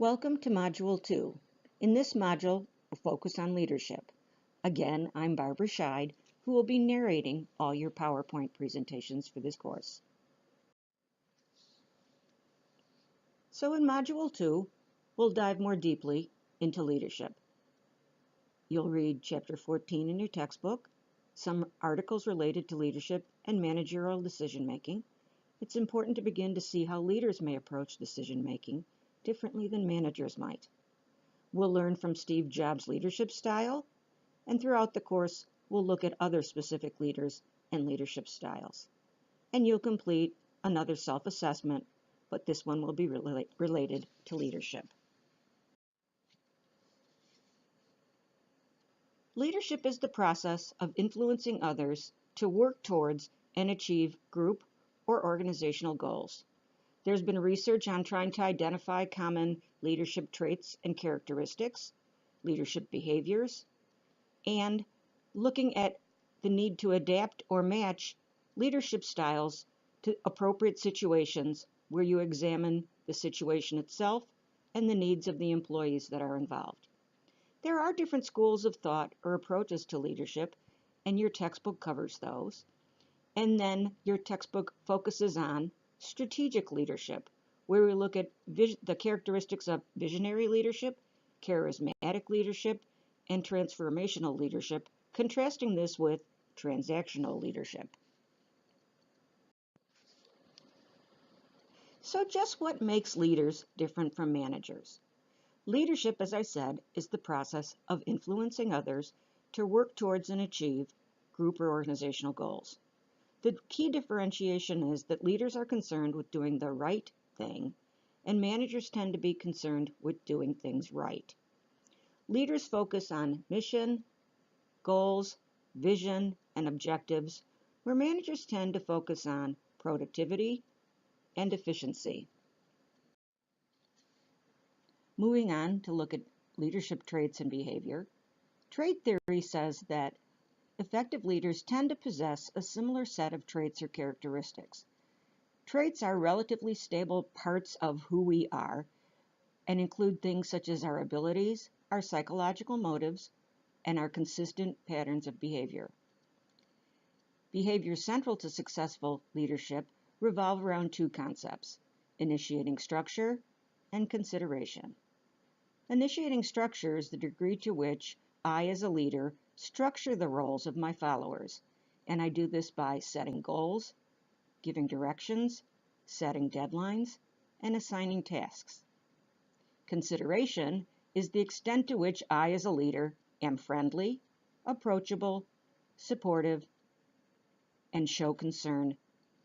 Welcome to Module 2. In this module, we'll focus on leadership. Again, I'm Barbara Scheid, who will be narrating all your PowerPoint presentations for this course. So in Module 2, we'll dive more deeply into leadership. You'll read Chapter 14 in your textbook, some articles related to leadership and managerial decision-making. It's important to begin to see how leaders may approach decision-making differently than managers might. We'll learn from Steve Jobs' leadership style, and throughout the course, we'll look at other specific leaders and leadership styles. And you'll complete another self-assessment, but this one will be related to leadership. Leadership is the process of influencing others to work towards and achieve group or organizational goals. There's been research on trying to identify common leadership traits and characteristics, leadership behaviors, and looking at the need to adapt or match leadership styles to appropriate situations where you examine the situation itself and the needs of the employees that are involved. There are different schools of thought or approaches to leadership, and your textbook covers those. And then your textbook focuses on strategic leadership, where we look at the characteristics of visionary leadership, charismatic leadership, and transformational leadership, contrasting this with transactional leadership. So just what makes leaders different from managers? Leadership, as I said, is the process of influencing others to work towards and achieve group or organizational goals. The key differentiation is that leaders are concerned with doing the right thing, and managers tend to be concerned with doing things right. Leaders focus on mission, goals, vision, and objectives, where managers tend to focus on productivity and efficiency. Moving on to look at leadership traits and behavior, trait theory says that effective leaders tend to possess a similar set of traits or characteristics. Traits are relatively stable parts of who we are and include things such as our abilities, our psychological motives, and our consistent patterns of behavior. Behaviors central to successful leadership revolve around two concepts: initiating structure and consideration. Initiating structure is the degree to which I, as a leader, structure the roles of my followers, and I do this by setting goals, giving directions, setting deadlines, and assigning tasks. Consideration is the extent to which I, as a leader, am friendly, approachable, supportive, and show concern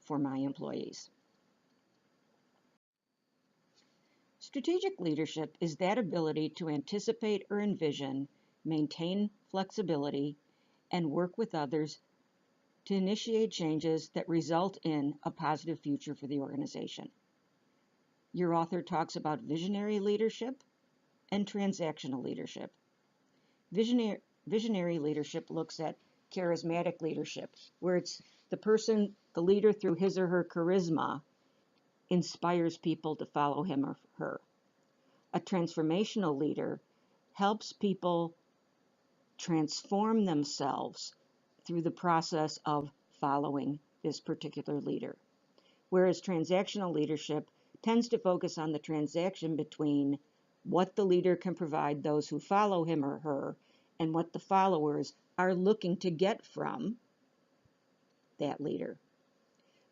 for my employees. Strategic leadership is that ability to anticipate or envision, maintain flexibility, and work with others to initiate changes that result in a positive future for the organization. Your author talks about visionary leadership and transactional leadership. Visionary leadership looks at charismatic leadership, where it's the leader through his or her charisma, inspires people to follow him or her. A transformational leader helps people transform themselves through the process of following this particular leader. Whereas transactional leadership tends to focus on the transaction between what the leader can provide those who follow him or her and what the followers are looking to get from that leader.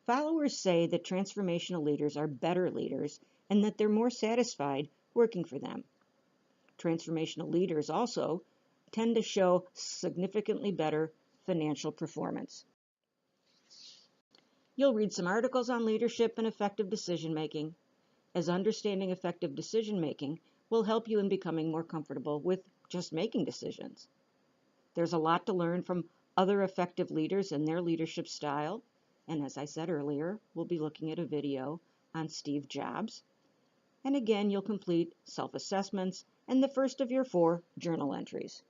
Followers say that transformational leaders are better leaders and that they're more satisfied working for them. Transformational leaders also tend to show significantly better financial performance. You'll read some articles on leadership and effective decision-making, as understanding effective decision-making will help you in becoming more comfortable with just making decisions. There's a lot to learn from other effective leaders and their leadership style, and as I said earlier, we'll be looking at a video on Steve Jobs. And again, you'll complete self-assessments and the first of your 4 journal entries.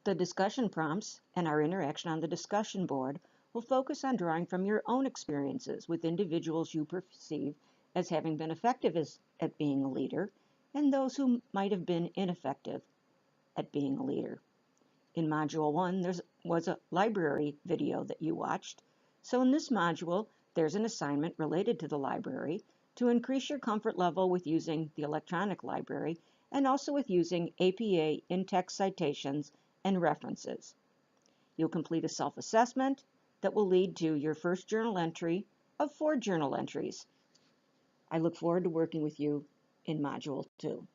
The discussion prompts and our interaction on the discussion board will focus on drawing from your own experiences with individuals you perceive as having been effective at being a leader, and those who might have been ineffective at being a leader. In Module 1, there was a library video that you watched. So in this module, there's an assignment related to the library to increase your comfort level with using the electronic library and also with using APA in-text citations and references. You'll complete a self-assessment that will lead to your first journal entry of 4 journal entries. I look forward to working with you in Module 2.